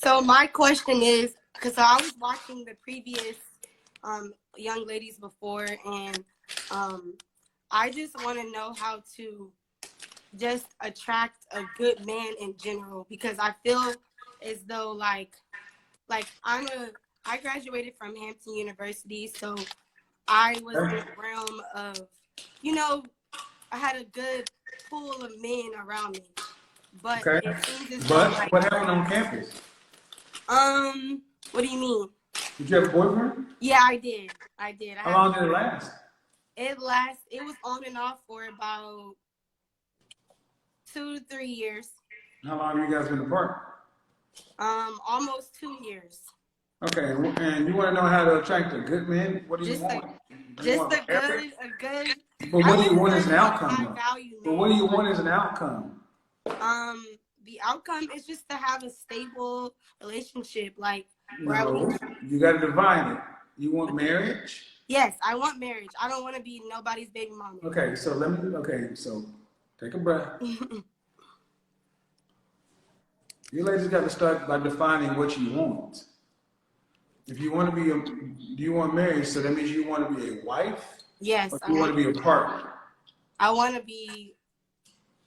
So my question is, because I was watching the previous young ladies before, and I just want to know how to just attract a good man in general, because I feel as though like I graduated from Hampton University, so I was in the realm of, you know, I had a good pool of men around me, but Okay. it seems as though But like, what happened on campus? what do you mean? Did you have a boyfriend? Yeah, I did. How long did it last? It was on and off for about 2 to 3 years. How long have you guys been apart? Almost 2 years. Okay, and you want to know how to attract a good man? What do you want? A good. But what do you want as an outcome? Value, but what do you want as an outcome? The outcome is just to have a stable relationship, like No, you got to divide it. You want marriage? Yes, I want marriage. I don't want to be nobody's baby mama. Okay, so so take a breath. You ladies got to start by defining what you want. If you want to be do you want marriage? So that means you want to be a wife? Yes. Or you want to be a partner? I want to be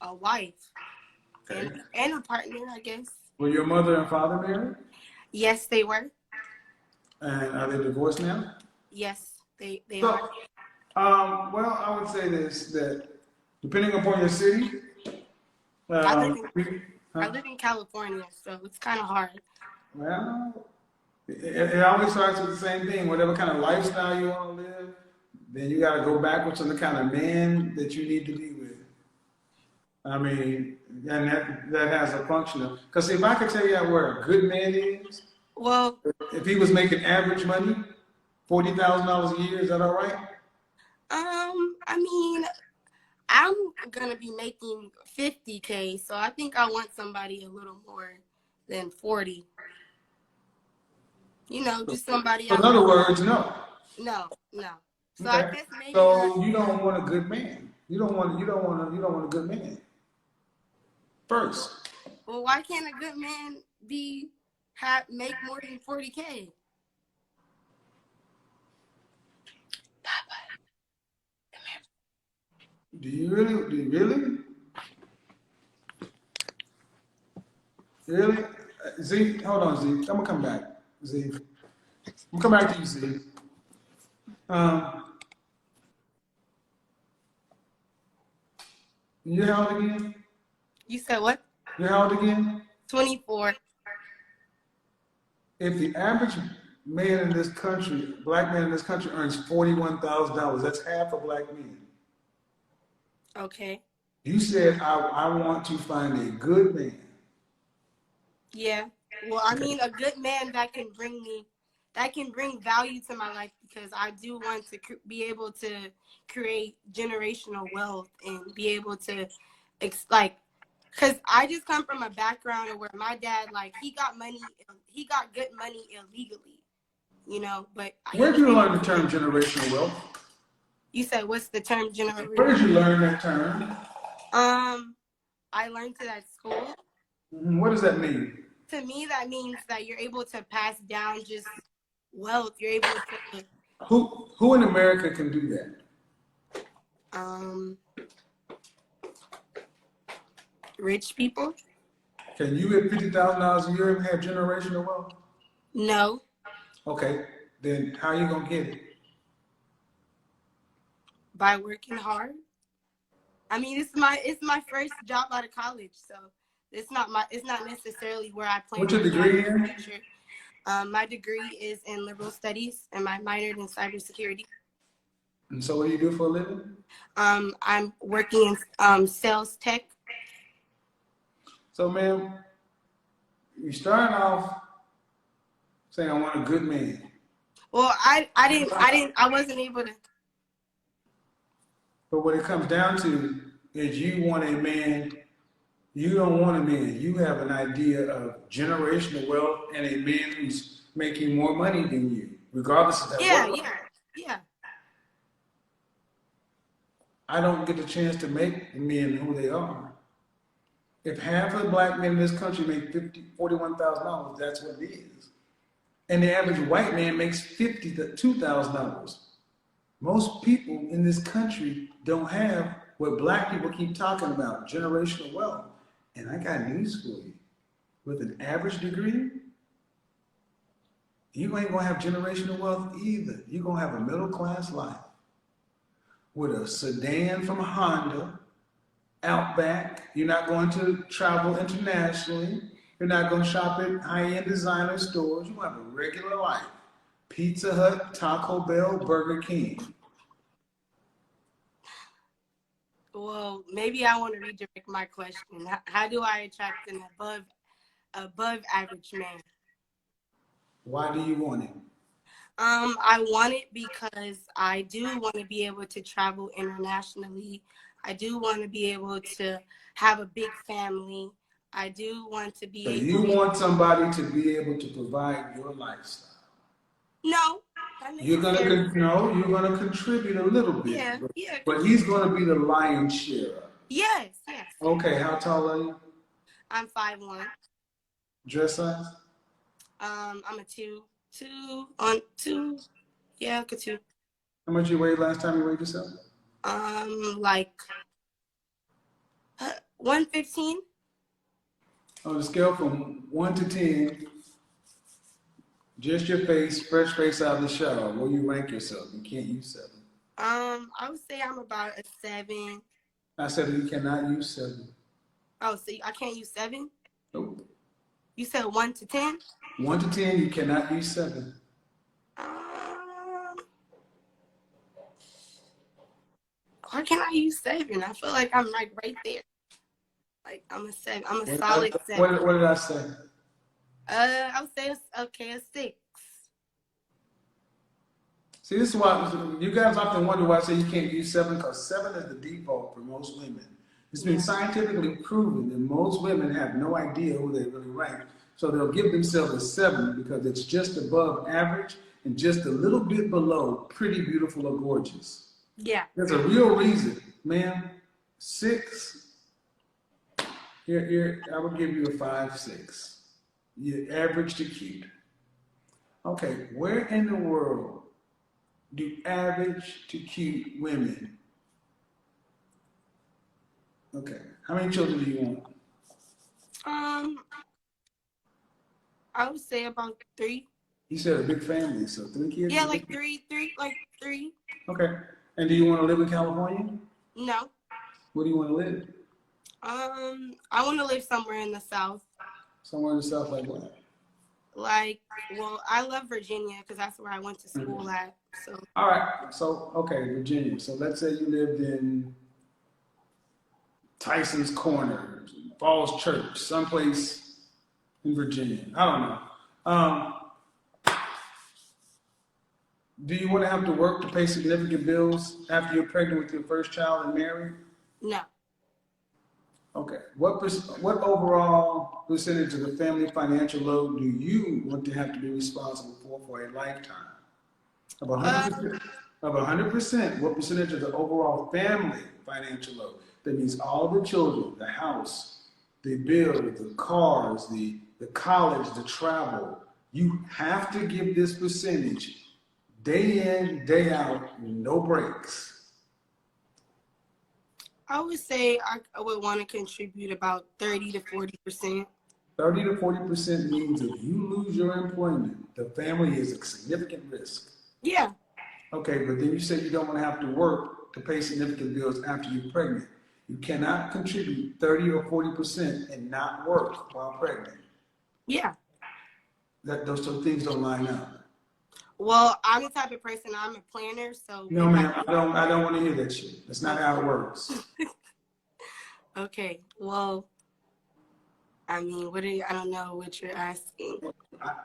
a wife. Okay. And a partner, I guess. Were your mother and father married? Yes, they were. And are they divorced now? Yes, they are. Well, I would say this, that depending upon your city, I live in California, so it's kind of hard. Well, it always starts with the same thing. Whatever kind of lifestyle you want to live, then you got to go backwards on the kind of man that you need to be with. I mean, and that has a function of, because if I could tell you where a good man is, well, if he was making average money, $40,000 a year, is that all right? I mean, I'm gonna be making $50K, so I think I want somebody a little more than 40. You know, just somebody. In other words, no. No. So Okay. I guess maybe. So you don't want a good man. You don't want a good man. First. Well, why can't a good man make more than 40K? Papa, come here. Do you really? Really? Z, hold on, Z. I'm gonna come back. Z. I'm gonna come back to you, Z. You're how old again? You said what? You're how old again? 24. If the average man in this country, black man in this country, earns $41,000, that's half a black man. Okay. You said I want to find a good man. Yeah. Well, I mean, a good man that can bring value to my life, because I do want to be able to create generational wealth and be able to, because I just come from a background where my dad, he got good money illegally, you know, but. Where did you learn the term generational wealth? You said, what's the term generational? Where did you learn that term? I learned it at school. What does that mean? To me, that means that you're able to pass down just wealth. You're able to. Who in America can do that? Rich people. Can you at $50,000 a year have generational wealth? No. Okay, then how are you gonna get it? By working hard. I mean, it's my first job out of college, so it's not necessarily where I plan. What's your degree in? My degree is in liberal studies, and my minored in cybersecurity. And so, what do you do for a living? I'm working in sales tech. So, ma'am, you started off saying, "I want a good man." Well, I wasn't able to. But what it comes down to is you want a man. You don't want a man. You have an idea of generational wealth and a man who's making more money than you, regardless of that. Yeah. I don't get the chance to make men who they are. If half of the black men in this country make $41,000, that's what it is. And the average white man makes $52,000. Most people in this country don't have what black people keep talking about, generational wealth. And I got news for you. With an average degree, you ain't gonna have generational wealth either. You're gonna have a middle class life with a sedan from Honda, Outback. You're not going to travel internationally. You're not going to shop at high-end designer stores. You have a regular life. Pizza Hut, Taco Bell, Burger King. Well, maybe I want to redirect my question. How do I attract an above average man? Why do you want it? I want it because I do want to be able to travel internationally. I do want to be able to have a big family. I do want to be So able you want somebody to be able to provide your lifestyle. No. You're gonna contribute a little bit. Yeah, But he's gonna be the lion's share. Yes. Okay, how tall are you? I'm 5'1". Dress size? I'm a 2 on 2. Yeah, like a 2. How much you weighed last time you weighed yourself? Like 115. On a scale from 1 to 10, just your face, fresh face out of the shower, where you rank yourself? You can't use 7. I would say I'm about a 7. I said you cannot use 7. Oh, so I can't use 7? Nope. You said 1 to 10? 1 to 10, you cannot use 7. Why can't I use 7? I feel like I'm like right there. Like I'm a 7. I'm a solid 7. What did I say? I would say a 6. See, this is why you guys often wonder why I say you can't use 7, because 7 is the default for most women. It's been scientifically proven that most women have no idea who they really rank. So they'll give themselves a 7 because it's just above average and just a little bit below pretty, beautiful, or gorgeous. Yeah. There's a real reason, ma'am. 6. Here, I would give you a 5, 6. You're average to cute. Okay, where in the world do average to cute women? Okay, how many children do you want? I would say about 3. You said a big family, so 3 kids? Yeah, like 3. Okay, and do you want to live in California? No. Where do you want to live? I want to live somewhere in the South. Somewhere in the South, like what? Well, I love Virginia because that's where I went to school at. So. All right, so, okay, Virginia. So let's say you lived in Tyson's Corner, Falls Church, someplace in Virginia. I don't know. Do you want to have to work to pay significant bills after you're pregnant with your first child and married? No. Okay. What overall percentage of the family financial load do you want to have to be responsible for a lifetime? Of 100%. Of 100%, what percentage of the overall family financial load? That means all the children, the house, the bills, the cars, the college, the travel. You have to give this percentage day in, day out, no breaks. I would say I would want to contribute about 30 to 40%. 30 to 40% means if you lose your employment, the family is a significant risk. Yeah. Okay, but then you said you don't want to have to work to pay significant bills after you're pregnant. You cannot contribute 30 or 40% and not work while pregnant. Yeah. Those two things don't line up. Well, I'm the type of person, I'm a planner, so. No, ma'am, I don't want to hear that shit. That's not how it works. Okay, well, I mean, I don't know what you're asking.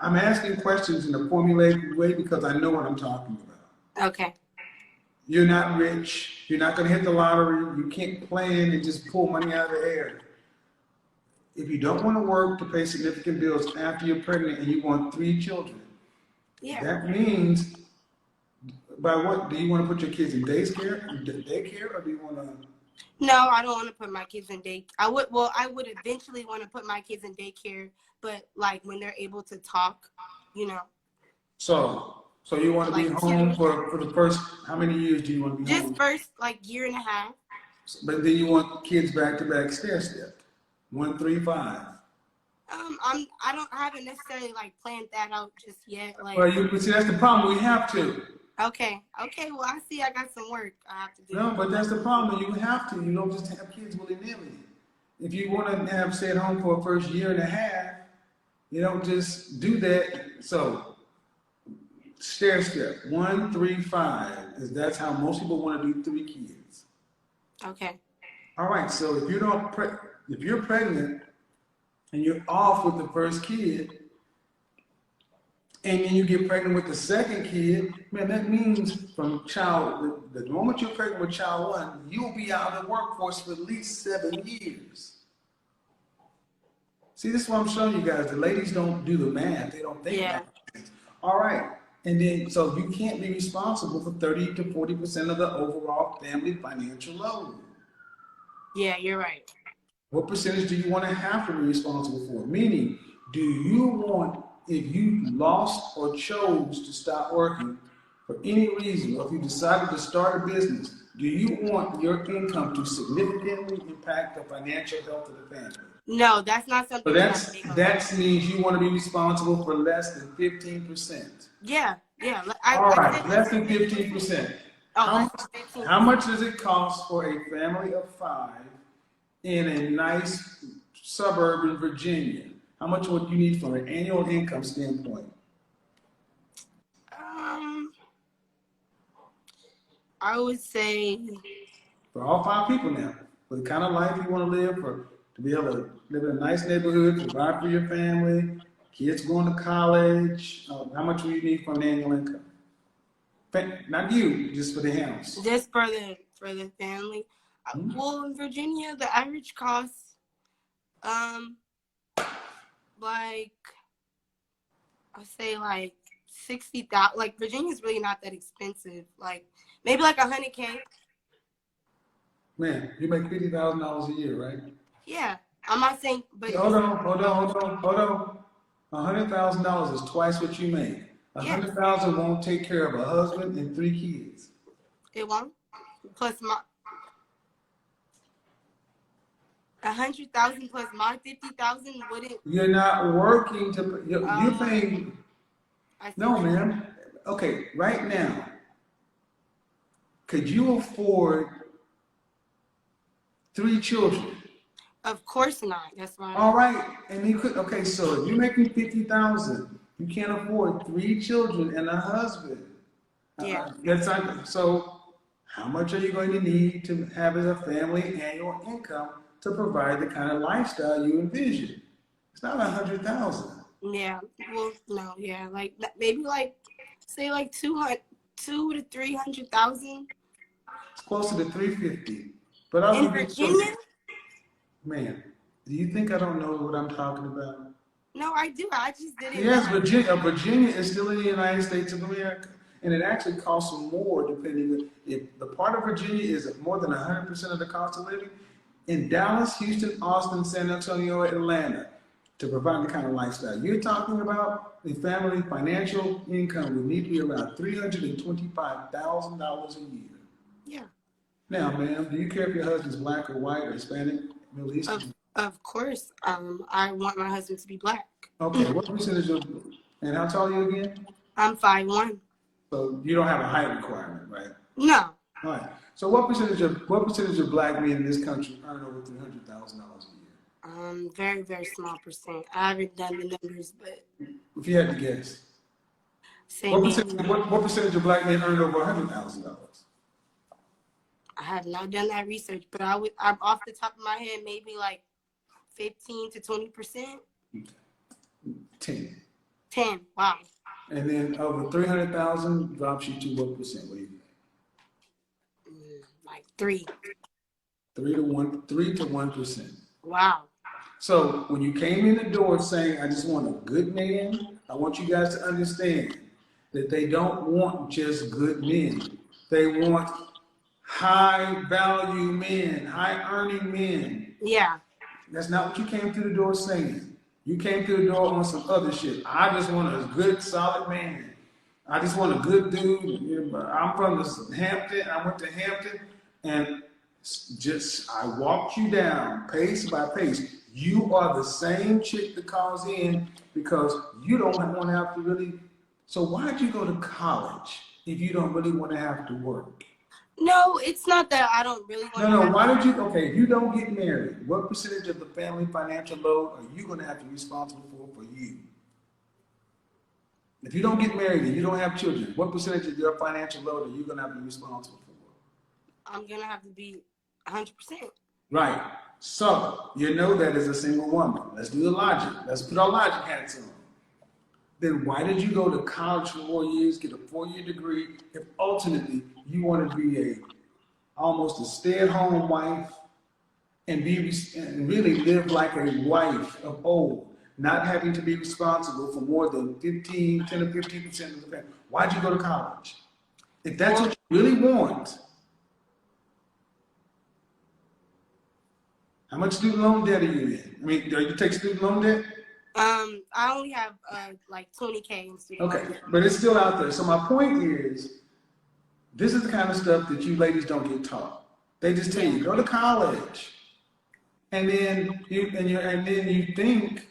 I'm asking questions in a formulated way because I know what I'm talking about. Okay. You're not rich. You're not going to hit the lottery. You can't plan and just pull money out of the air. If you don't want to work to pay significant bills after you're pregnant and you want 3 children, that means, by what, do you want to put your kids in daycare, or do you want to No, I don't want to put my kids in daycare. I would eventually want to put my kids in daycare, but like when they're able to talk, you know. So you want to be Like home 2. for the first, how many years do you want to be home? Just first like year and a half. But then you want kids back-to-back stair-step. 1, 3, 5. I haven't necessarily like planned that out just yet. Like, Well, you see, that's the problem. We have to. okay. Well, I see. I got some work I have to do. No, but that's the problem. You have to. You don't just have kids willy-nilly. If you want to have stay at home for a first year and a half, you don't just do that. So, stair step 1, 3, 5 is that's how most people want to do 3 kids. Okay. All right. So if you're pregnant and you're off with the first kid, and then you get pregnant with the second kid, man, that means from the moment you're pregnant with child 1, you'll be out of the workforce for at least 7 years. See, this is what I'm showing you guys. The ladies don't do the math. They don't think about things. All right. And then, so you can't be responsible for 30 to 40% of the overall family financial load. Yeah, you're right. What percentage do you want to have to be responsible for? Meaning, do you want, if you lost or chose to stop working for any reason, or if you decided to start a business, do you want your income to significantly impact the financial health of the family? No, that's not something. So that means you want to be responsible for less than 15%. Yeah. All right, less than 15%. Oh, how much does it cost for a family of 5 in a nice suburb in Virginia? How much would you need from an annual income standpoint? I would say for all 5 people now, for the kind of life you want to live, to be able to live in a nice neighborhood, provide for your family, kids going to college. How much will you need for an annual income? Not you, just for the house. Just for the family. Well, in Virginia, the average cost, like I say, like 60,000. Like Virginia's really not that expensive. Like maybe like $100K. Man, you make $50,000 a year, right? Yeah, I'm not saying, but hold on. $100,000 is twice what you make. $100,000 won't take care of a husband and 3 kids. It won't. Plus my 100,000 plus my 50,000 wouldn't. You're not working to. You're paying. No, man. Okay, right now, could you afford 3 children? Of course not. That's why. All right, and you could. Okay, so if you're making 50,000, you can't afford 3 children and a husband. Yeah. That's not, so. How much are you going to need to have as a family annual income to provide the kind of lifestyle you envision? It's not 100,000. Yeah. Well, no. Yeah. Like maybe like say like 200 to 300,000. It's closer to 350. But I in Virginia. Man, do you think I don't know what I'm talking about? No, I do. I just didn't. Yes, Virginia is still in the United States of America. And it actually costs more depending if the part of Virginia is more than 100% of the cost of living. In Dallas, Houston, Austin, San Antonio, Atlanta, to provide the kind of lifestyle you're talking about, the family financial income would need to be around $325,000 a year. Yeah. Now, ma'am, do you care if your husband's black or white or Hispanic, Middle Eastern? Of course. I want my husband to be black. Okay. What percentage of? And how tall are you again? I'm 5'1". So you don't have a height requirement, right? No. All right. So what percentage of black men in this country earn over $300,000 a year? Very, very small percent. I haven't done the numbers, but if you had to guess, what percentage of black men earn over $100,000? I have not done that research, but I'm off the top of my head, maybe like 15 to 20%. 10. 10. Wow. And then over 300,000 drops you to what percent? What do you think? Like 3. 3 to 1%. Wow. So when you came in the door saying, I just want a good man, I want you guys to understand that they don't want just good men. They want high value men, high earning men. Yeah. That's not what you came through the door saying. You came through the door on some other shit. I just want a good, solid man. I just want a good dude. I'm from the Hampton. I went to Hampton, and just I walked you down pace by pace. You are the same chick that calls in because you don't want to have to really. So why'd you go to college if you don't really want to have to work? No, it's not that I don't really want to. No, why did you? Okay, if you don't get married, what percentage of the family financial load are you going to have to be responsible for you? If you don't get married and you don't have children, what percentage of your financial load are you going to have to be responsible for? I'm going to have to be 100%. Right. So, you know that as a single woman. Let's do the logic. Let's put our logic hats on. Then why did you go to college for 4 years, get a 4-year degree, if ultimately you want to be almost a stay-at-home wife and really live like a wife of old, not having to be responsible for more than 10 to 15% of the family? Why'd you go to college? If that's what you really want, how much student loan debt are you in? I mean, do you take student loan debt? I only have like 20K in student loan. Okay, but it's still out there. So my point is, this is the kind of stuff that you ladies don't get taught. They just tell you, go to college. And then you think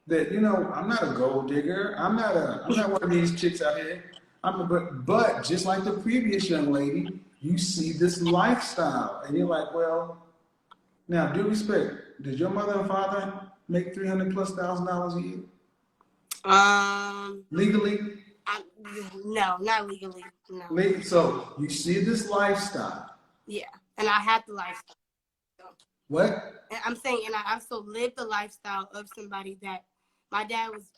that, you know, I'm not a gold digger. I'm not one of these chicks out here. But just like the previous young lady, you see this lifestyle and you're like, well, now due respect, did your mother and father make $300,000+ a year? Legally? No, not legally. No. So you see this lifestyle. Yeah, and I had the lifestyle. So. What? And I'm saying, and I also lived the lifestyle of somebody that my dad was.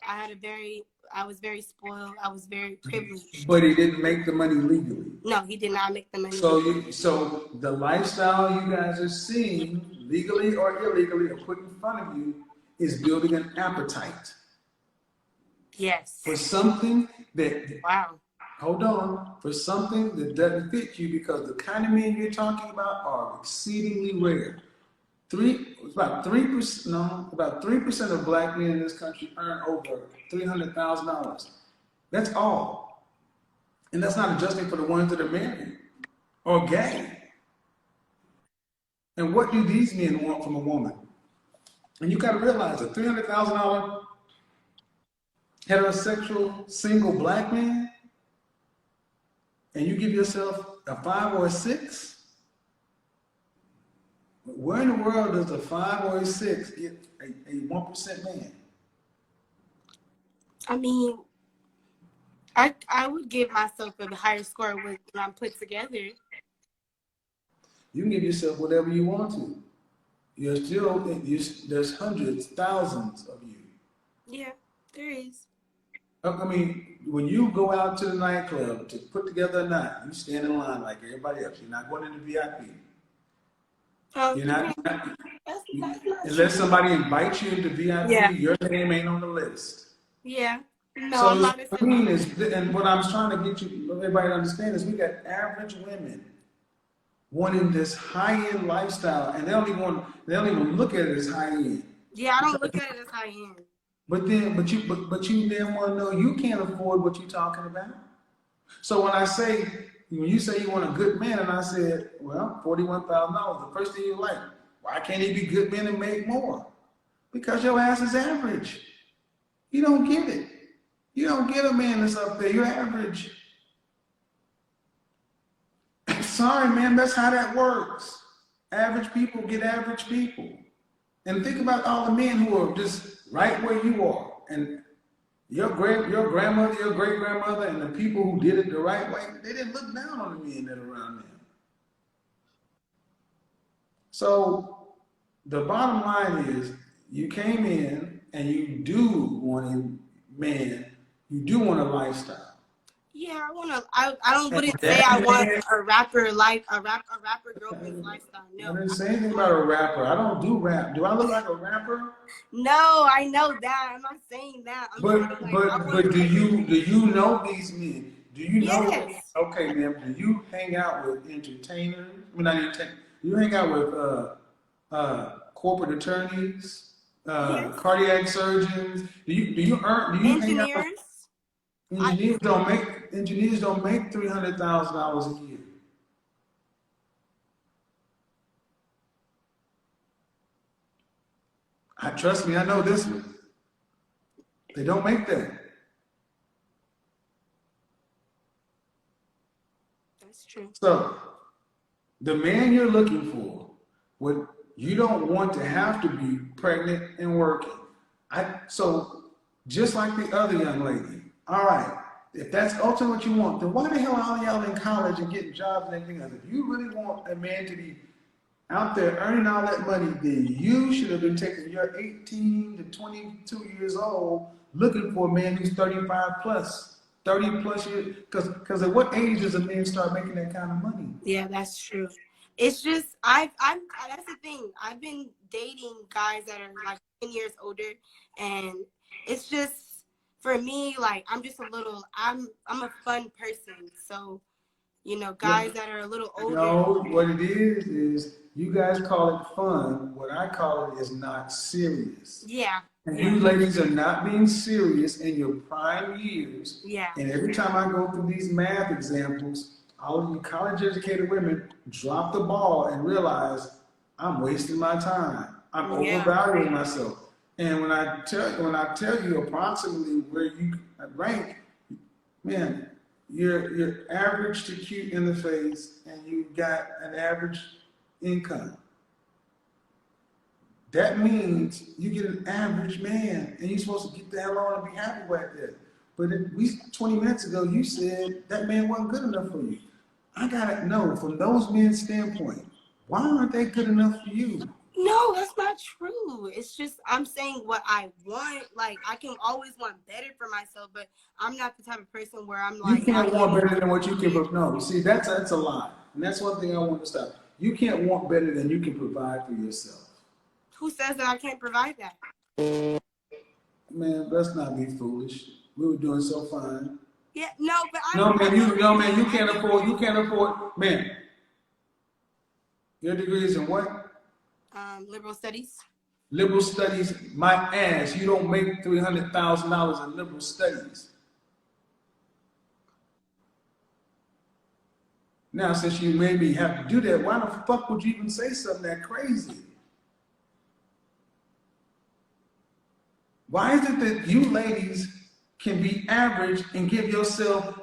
I was very spoiled. I was very privileged. But he didn't make the money legally. No, he did not make the money. So the lifestyle you guys are seeing, legally or illegally, or put in front of you, is building an appetite. Yes. For something that. Wow. Hold on. For something that doesn't fit you, because the kind of men you're talking about are exceedingly rare. About 3% of black men in this country earn over $300,000. That's all. And that's not adjusting for the ones that are married or gay. And what do these men want from a woman? And you got to realize a $300,000 heterosexual single black man, and you give yourself a 5 or a 6. Where in the world does a 5 or a 6 get a 1% man? I mean, I would give myself a higher score when I'm put together. You can give yourself whatever you want to. There's hundreds, thousands of you. Yeah, there is. I mean, when you go out to the nightclub to put together a night, you stand in line like everybody else. You're not going into VIP. You're not unless somebody invites you into VIP, your name ain't on the list. Yeah. No, so I'm not. And what I'm trying to get everybody to understand is we got average women wanting this high-end lifestyle, and they don't even look at it as high-end. Yeah, I don't look at it as high-end. But you then want to know you can't afford what you're talking about. So when you say you want a good man, and I said, well, $41,000, the first thing you're like, why can't he be good men and make more? Because your ass is average. You don't get it. You don't get a man that's up there. You're average. Sorry, man, that's how that works. Average people get average people. And think about all the men who are just right where you are. And your grandmother, your great-grandmother, and the people who did it the right way, they didn't look down on the men that are around them. So the bottom line is, you came in and you do want a man, you do want a lifestyle. Yeah, I wouldn't say I want a rapper girlfriend's lifestyle. No. I didn't say anything about a rapper. I don't do rap. Do I look like a rapper? No, I know that. I'm not saying that. But do you know these men? Do you know? Yes. Okay, ma'am. Do you hang out with entertainers? I mean, not entertainers. Do you hang out with corporate attorneys, Yes. cardiac surgeons? Do you hang out with Engineers. I engineers? Engineers don't make $300,000 a year. Trust me, I know this one. They don't make that. That's true. So the man you're looking for, what you don't want to have to be pregnant and working. So just like the other young lady, all right, if that's ultimately what you want, then why the hell are all y'all in college and getting jobs and everything else? If you really want a man to be out there earning all that money, then you should have been taking your 18 to 22 years old looking for a man who's 35 plus, 30 plus years. Because at what age does a man start making that kind of money? Yeah, that's true. It's just that's the thing. I've been dating guys that are like 10 years older, and it's just for me, like I'm a fun person. So, guys that are a little older. No, what it is you guys call it fun. What I call it is not serious. Yeah. And Yeah. you ladies are not being serious in your prime years. Yeah. And every time I go through these math examples, all of you college-educated women drop the ball and realize I'm wasting my time. I'm overvaluing myself. And when I tell you approximately where you rank, man, you're average to cute in the face, and you got an average income. That means you get an average man, and you're supposed to get the hell on and be happy with that. But 20 minutes ago, you said that man wasn't good enough for you. I gotta know, from those men's standpoint, why aren't they good enough for you? No, that's not true. It's just I'm saying what I want. Like I can always want better for myself, but I'm not the type of person where I'm like. You can't want better than what you can. No, see, that's a lie, and that's one thing I want to stop. You can't want better than you can provide for yourself. Who says that I can't provide that? Man, let's not be foolish. We were doing so fine. Yeah, no, but no, man, you can't afford, man. Your degree is in what? Liberal studies. Liberal studies, my ass. You don't make $300,000 in liberal studies. Now, since you made me have to do that, why the fuck would you even say something that crazy? Why is it that you ladies can be average and give yourself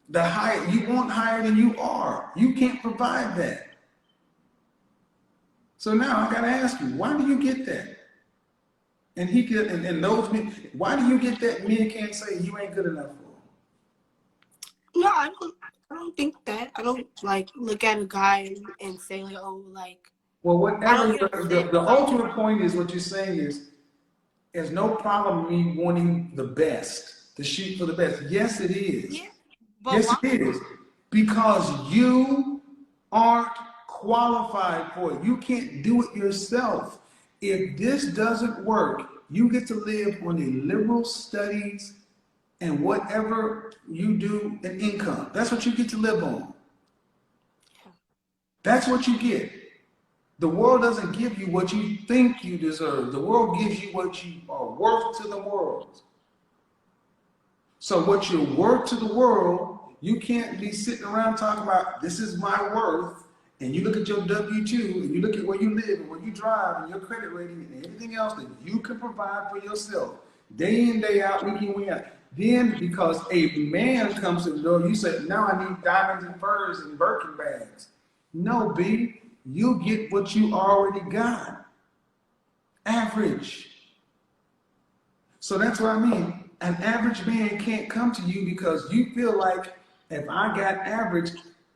the higher, you want higher than you are? You can't provide that. So now I gotta ask you, why do you get that? And those men, why do you get that men can't say you ain't good enough for? No, I don't think that. I don't like look at a guy and say like, oh, like. Well, whatever the ultimate point is, what you're saying is, there's no problem me wanting the best, to shoot for the best. Yes, it is. Yeah, but yes, why? it is. Because you aren't qualified for it. You can't do it yourself. If this doesn't work, you get to live on the liberal studies and whatever you do in income. That's what you get to live on. That's what you get. The world doesn't give you what you think you deserve. The world gives you what you are worth to the world. So what you're worth to the world, you can't be sitting around talking about, this is my worth, and you look at your W-2, and you look at where you live, and where you drive, and your credit rating, and everything else that you can provide for yourself, day in, day out, week in, week out. Then, because a man comes to the door, you say, now I need diamonds and furs and Birkin bags. No, B, you get what you already got. Average. So that's what I mean. An average man can't come to you because you feel like, if I got average,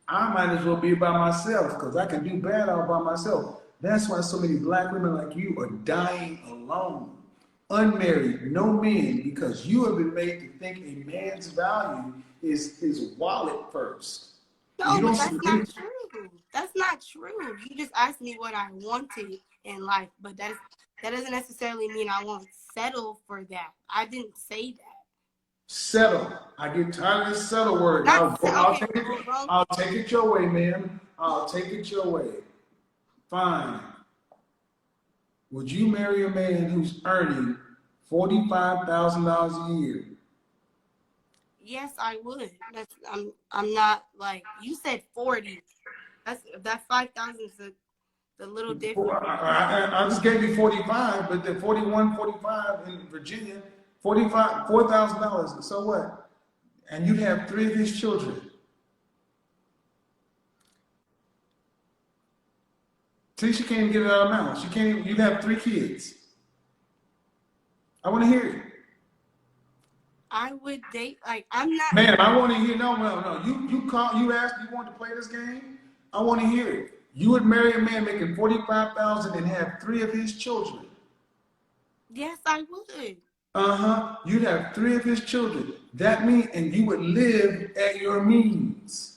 I might as well be by myself because I can do bad all by myself. That's why so many black women like you are dying alone, unmarried, no men, because you have been made to think a man's value is his wallet first. No, but that's not true. That's not true. You just asked me what I wanted in life, but that doesn't necessarily mean I won't settle for that. I didn't say that. Settle. I get tired of this settle word. Not I'll okay, take it. well, I'll take it your way, ma'am. I'll take it your way. Fine. Would you marry a man who's earning $45,000 a year? yes, I would. I'm not like you said 40. That 5,000 is a little different. I just gave you 45, but the 41, 45 in Virginia, $4,000. So what? And you have 3 of his children. See, she can't even get it out of her mouth. She can't even, you have 3 kids. I want to hear it. I would date, like, I'm not. Man, I want to hear, no. You asked, you want to play this game? I want to hear it. You would marry a man making $45,000 and have 3 of his children. Yes, I would. You'd have 3 of his children. That means, and you would live at your means.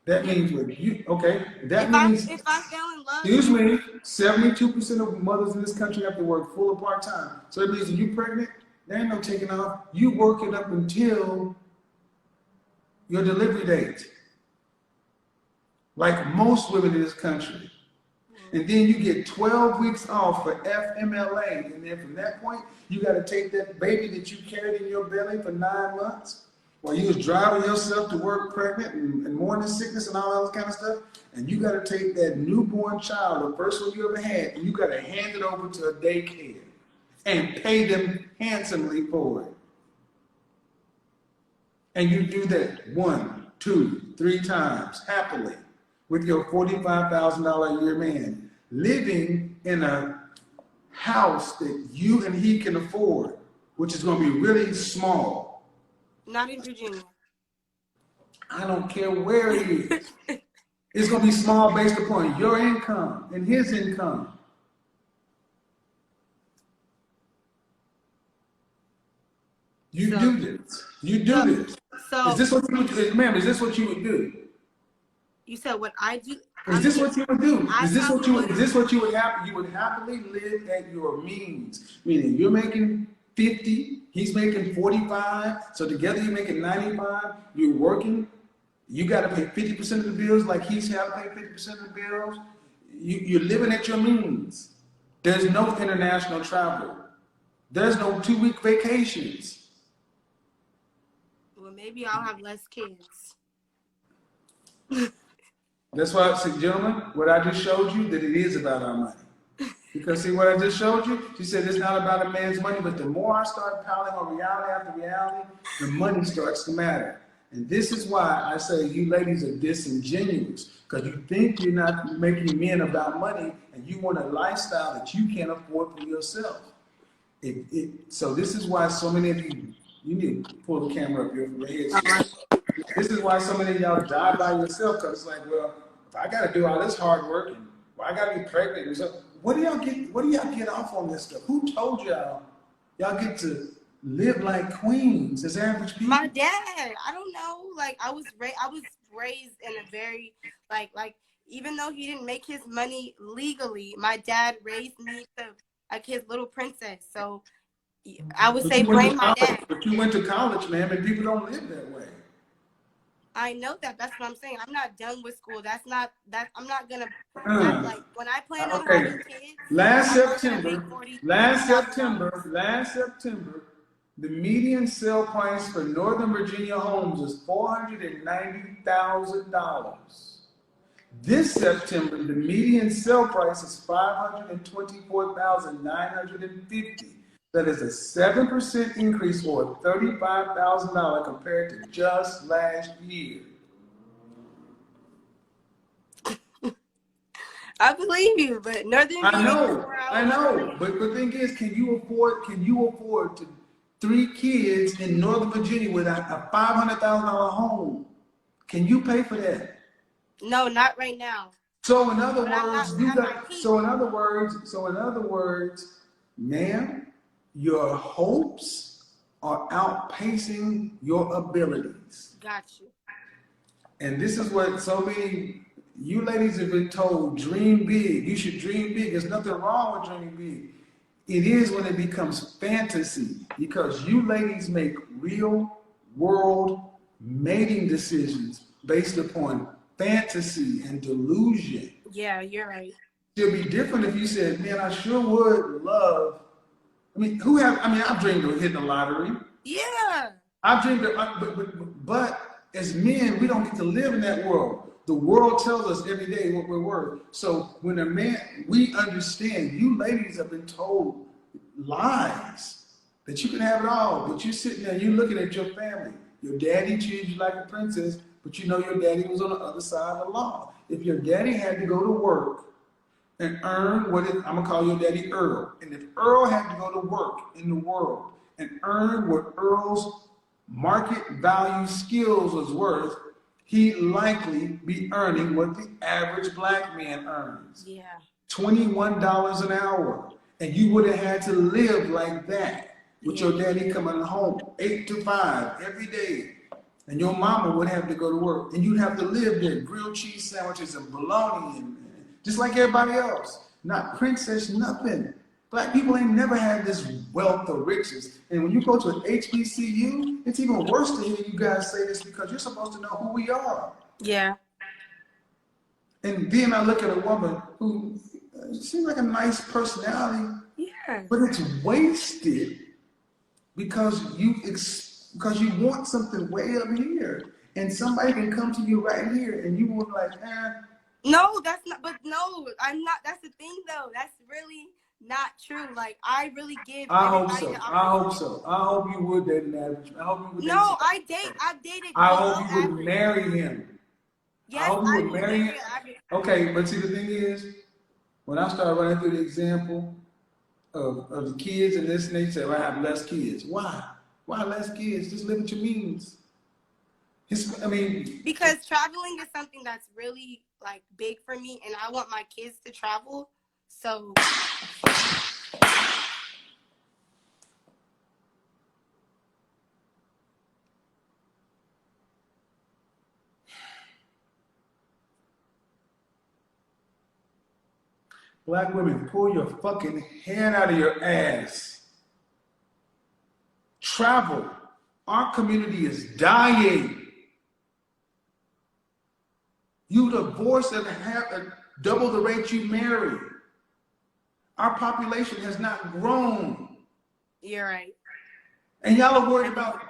That means what you, okay, that means, if I fell in love. excuse me, 72% of mothers in this country have to work full or part-time. So it means when you're pregnant, there ain't no taking off. You work it up until your delivery date. Like most women in this country. And then you get 12 weeks off for FMLA. And then from that point, you got to take that baby that you carried in your belly for 9 months while you was driving yourself to work pregnant and morning sickness and all that kind of stuff. And you got to take that newborn child, the first one you ever had, and you got to hand it over to a daycare and pay them handsomely for it. And you do that 1, 2, 3 times happily with your $45,000 a year man, living in a house that you and he can afford, which is going to be really small. Not in Virginia. I don't care where it is. It's going to be small based upon your income and his income. You do this. You do this. So is this what you would, ma'am? Is this what you would do? You said what I do? Is this what you would do? Is this what you would? Is this what you would have? You would happily live at your means. Meaning you're making 50, he's making 45. So together you're making 95. You're working. You got to pay 50% of the bills, like he's got to pay 50% of the bills. You're living at your means. There's no international travel. There's no 2-week vacations. Well, maybe I'll have less kids. That's why I said, gentlemen, what I just showed you, that it is about our money. Because see what I just showed you? She said it's not about a man's money, but the more I start piling on reality after reality, the money starts to matter. And this is why I say you ladies are disingenuous, because you think you're not making men about money and you want a lifestyle that you can't afford for yourself. So this is why so many of you need to pull the camera up your head. This is why so many of y'all die by yourself, because it's like, well, if I got to do all this hard work, and I got to be pregnant and stuff, what do y'all get off on this stuff? Who told y'all get to live like queens as average people? My dad. I don't know. Like I was raised in a very like even though he didn't make his money legally, my dad raised me to like his little princess. So I would say blame my dad. But you went to college, ma'am, and people don't live that way. I know that. That's what I'm saying. I'm not done with school. I'm not gonna like when I plan on having kids. Last September, the median sale price for Northern Virginia homes is $490,000. This September, the median sale price is $524,950. That is a 7% increase, or $35,000 compared to just last year. I believe you, but Northern Virginia. I know. But the thing is, can you afford 3 kids in Northern Virginia with a $500,000 home? Can you pay for that? No, not right now. So in other words, ma'am, your hopes are outpacing your abilities. Got you. And this is what so many you ladies have been told: dream big. You should dream big. There's nothing wrong with dreaming big. It is when it becomes fantasy, because you ladies make real world mating decisions based upon fantasy and delusion. Yeah, you're right. It'll be different if you said, man, I sure would love. I mean, I've dreamed of hitting the lottery. Yeah. I've dreamed of, but as men, we don't get to live in that world. The world tells us every day what we're worth. So when a man, we understand, you ladies have been told lies that you can have it all, but you're sitting there, you're looking at your family. Your daddy treated you like a princess, but you know your daddy was on the other side of the law. If your daddy had to go to work and earn I'm gonna call your daddy Earl. And if Earl had to go to work in the world and earn what Earl's market value skills was worth, he'd likely be earning what the average black man earns. Yeah. $21 an hour. And you would have had to live like that with your daddy coming home 8 to 5 every day. And your mama would have to go to work. And you'd have to live there, grilled cheese sandwiches and bologna and just like everybody else. Not princess, nothing. Black people ain't never had this wealth or riches. And when you go to an HBCU, it's even worse to hear you guys say this because you're supposed to know who we are. Yeah. And then I look at a woman who seems like a nice personality. Yeah. But it's wasted because you want something way up here. And somebody can come to you right here and you will be like, No, that's not, but no, I'm not, that's the thing though. That's really not true. Like, I really give. I hope so. I hope you would date an average. I hope you would. No, I've dated. I hope you would marry him. Yes, I hope you would marry him. Okay, but see, the thing is, when I started running through the example of the kids and this, and they say, well, I have less kids. Why? Why less kids? Just live at your means. Because traveling is something that's really like big for me, and I want my kids to travel. So black women, pull your fucking hand out of your ass. Travel. Our community is dying. You divorce and have double the rate you marry. Our population has not grown. you're right. And y'all are worried about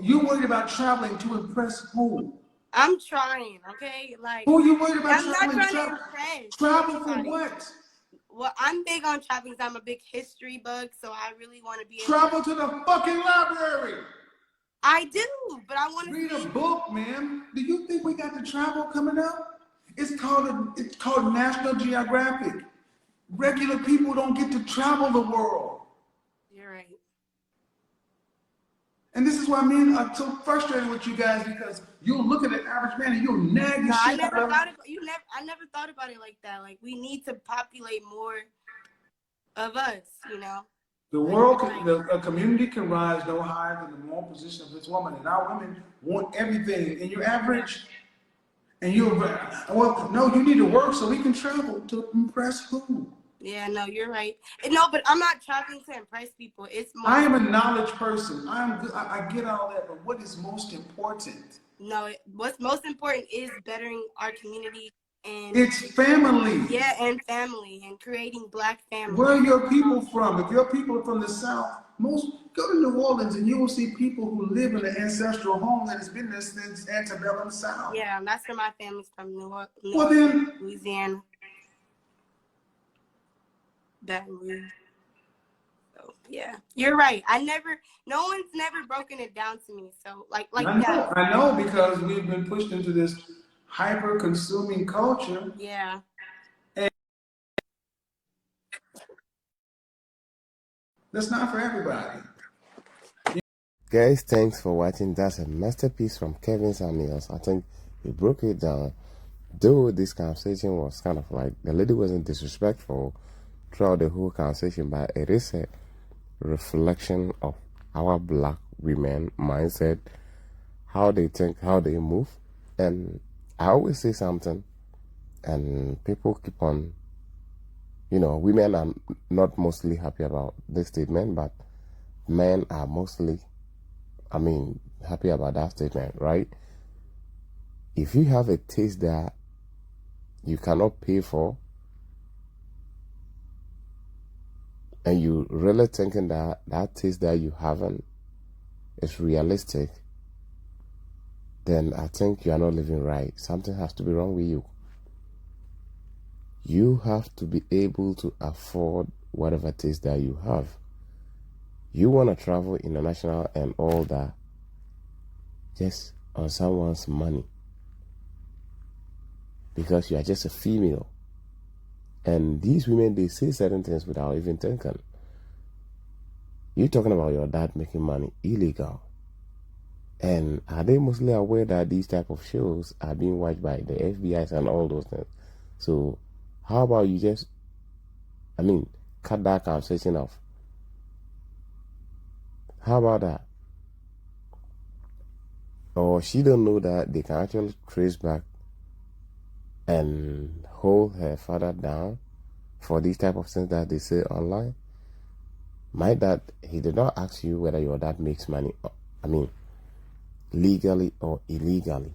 you worried about traveling to impress who? I'm trying, okay? Like, who are you worried about I'm traveling? not trying to impress. Travel for what? Well, I'm big on traveling because I'm a big history bug, so I really want to be travel to the fucking library. I do, but I want to read a book, man. Do you think we got the travel coming up? It's called National Geographic. Regular people don't get to travel the world. You're right. And this is why men are so frustrated with you guys, because you'll look at an average man and you'll nag the shit out of him. I never thought about it like that. Like, we need to populate more of us, you know? The world, a community can rise no higher than the moral position of its woman. And our women want everything. And you're average. And you need to work so we can travel to impress who? Yeah, no, you're right. No, but I'm not traveling to impress people. It's more. I am a knowledge person. I get all that, but what is most important? No, what's most important is bettering our community and it's family. Yeah, and family, and creating black families. Where are your people from? If your people are from the South, go to New Orleans and you will see people who live in an ancestral home that has been there since antebellum South. Yeah, and that's where my family's from, Louisiana. Baton Rouge. So yeah, you're right. No one's never broken it down to me. So like that. I know, because we've been pushed into this hyper-consuming culture. Yeah. And that's not for everybody. Guys, thanks for watching. That's a masterpiece from Kevin Samuels. I think he broke it down. Though this conversation was kind of like, the lady wasn't disrespectful throughout the whole conversation, but it is a reflection of our black women mindset, how they think, how they move. And I always say something, and people keep on, women are not mostly happy about this statement, but men are mostly happy about that statement, right? If you have a taste that you cannot pay for, and you really thinking that that taste that you haven't is realistic, then I think you are not living right. Something has to be wrong with you. You have to be able to afford whatever taste that you have. You want to travel international and all that just on someone's money because you are just a female. And these women, they say certain things without even thinking. You're talking about your dad making money illegal. And are they mostly aware that these type of shows are being watched by the FBIs and all those things? So how about you just, cut that conversation off? How about that? Or she don't know that they can actually trace back and hold her father down for these type of things that they say online? My dad, he did not ask you whether your dad makes money, legally or illegally.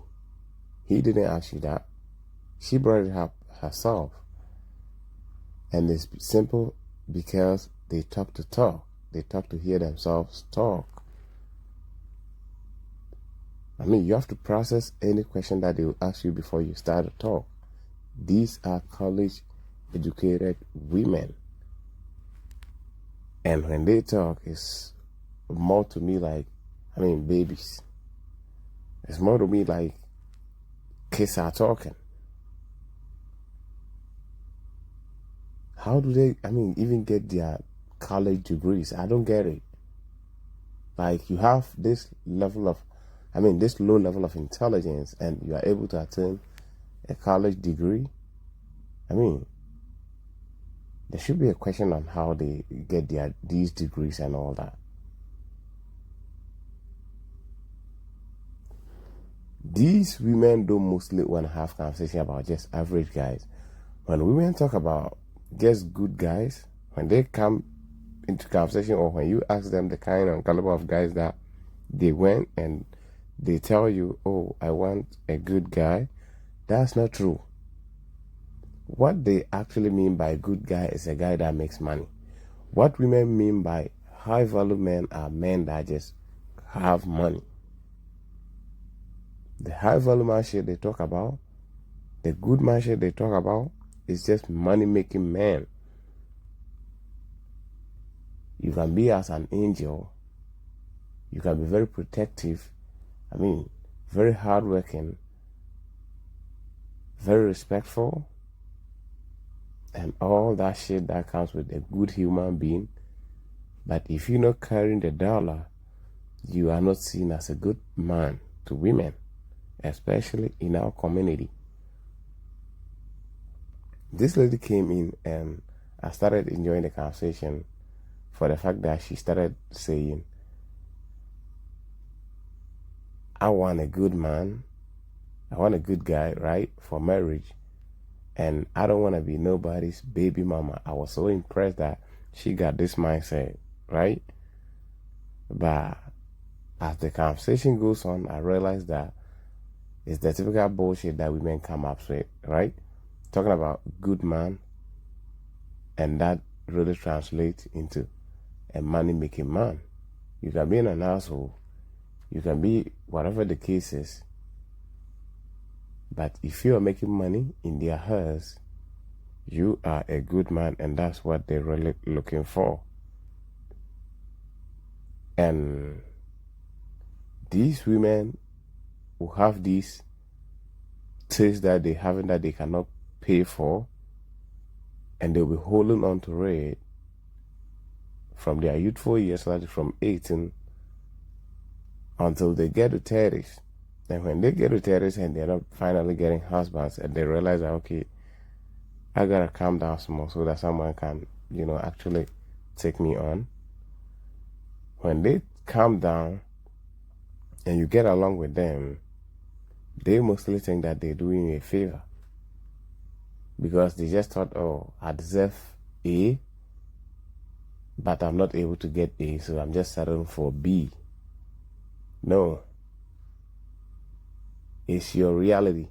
He didn't ask you that. She brought it up herself. And it's simple because they talk to talk. They talk to hear themselves talk. You have to process any question that they will ask you before you start to talk. These are college-educated women. And when they talk, it's more to me like, babies. It's more to me like kids are talking. How do they, even get their college degrees? I don't get it. Like, you have this level of, this low level of intelligence and you are able to attain a college degree. There should be a question on how they get these degrees and all that. These women don't mostly want to have conversation about just average guys. When women talk about just good guys, when they come into conversation or when you ask them the kind and caliber of guys that they went and they tell you, oh, I want a good guy, that's not true. What they actually mean by good guy is a guy that makes money. What women mean by high value men are men that just have money. The high value man shit they talk about, the good man shit they talk about, is just money making men. You can be as an angel. You can be very protective. Very hardworking, very respectful, and all that shit that comes with a good human being. But if you're not carrying the dollar, you are not seen as a good man to women, especially in our community. This lady came in and I started enjoying the conversation for the fact that she started saying, I want a good man, I want a good guy, right, for marriage, and I don't want to be nobody's baby mama. I was so impressed that she got this mindset, right? But as the conversation goes on, I realized that it's the typical bullshit that women come up with, right? Talking about good man, and that really translates into a money-making man. You can be in an household, you can be whatever the case is, but if you are making money in their hands, you are a good man, and that's what they're really looking for. And these women who have these things that they haven't, that they cannot pay for, and they'll be holding on to it from their youthful years, like from 18 until they get to 30s. And when they get to 30s and they're not finally getting husbands, and they realize that, okay, I gotta calm down some so that someone can, actually take me on. When they calm down and you get along with them, they mostly think that they're doing you a favor, because they just thought, oh, I deserve A, but I'm not able to get A, so I'm just settling for B. No. It's your reality.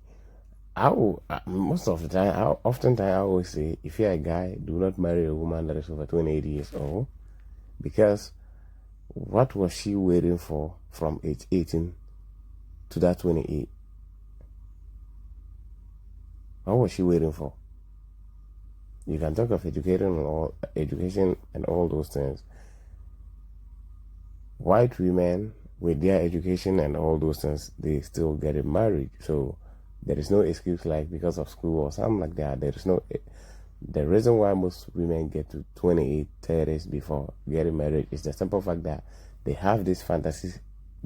Most of the time, I always say, if you're a guy, do not marry a woman that is over 28 years old, because what was she waiting for from age 18 to that 28? What was she waiting for? You can talk of education and all those things. White women with their education and all those things, they still get married. So there is no excuse like because of school or something like that. The reason why most women get to 28, 30s before getting married is the simple fact that they have this fantasy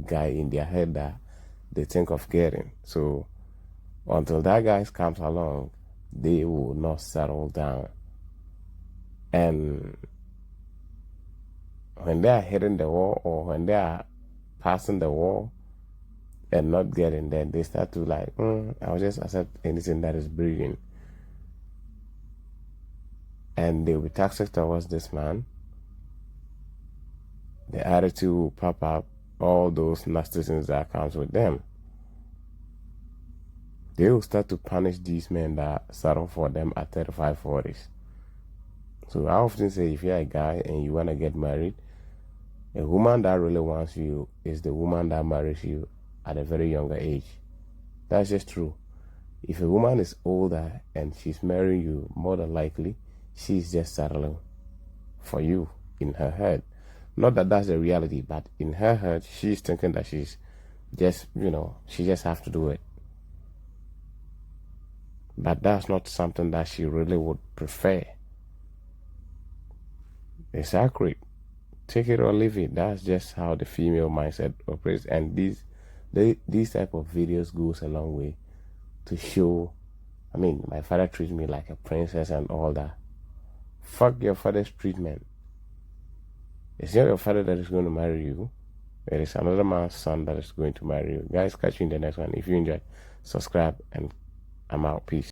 guy in their head that they think of getting. So until that guy comes along, they will not settle down. And when they are hitting the wall, or when they are passing the wall and not getting there, they start to like, I'll just accept anything that is breathing. And they'll be toxic towards this man. The attitude will pop up, all those nasty things that comes with them. They will start to punish these men that settle for them at 35, 40s. So I often say, if you're a guy and you want to get married, a woman that really wants you is the woman that marries you at a very younger age. That's just true. If a woman is older and she's marrying you, more than likely, she's just settling for you in her head. Not that that's the reality, but in her head, she's thinking that she's just, she just have to do it. But that's not something that she really would prefer. It's accurate. Take it or leave it. That's just how the female mindset operates. And these type of videos goes a long way to show. I mean, my father treats me like a princess and all that. Fuck your father's treatment. It's not your father that is going to marry you. It is another man's son that is going to marry you. Guys, catch you in the next one. If you enjoy, subscribe, and I'm out. Peace.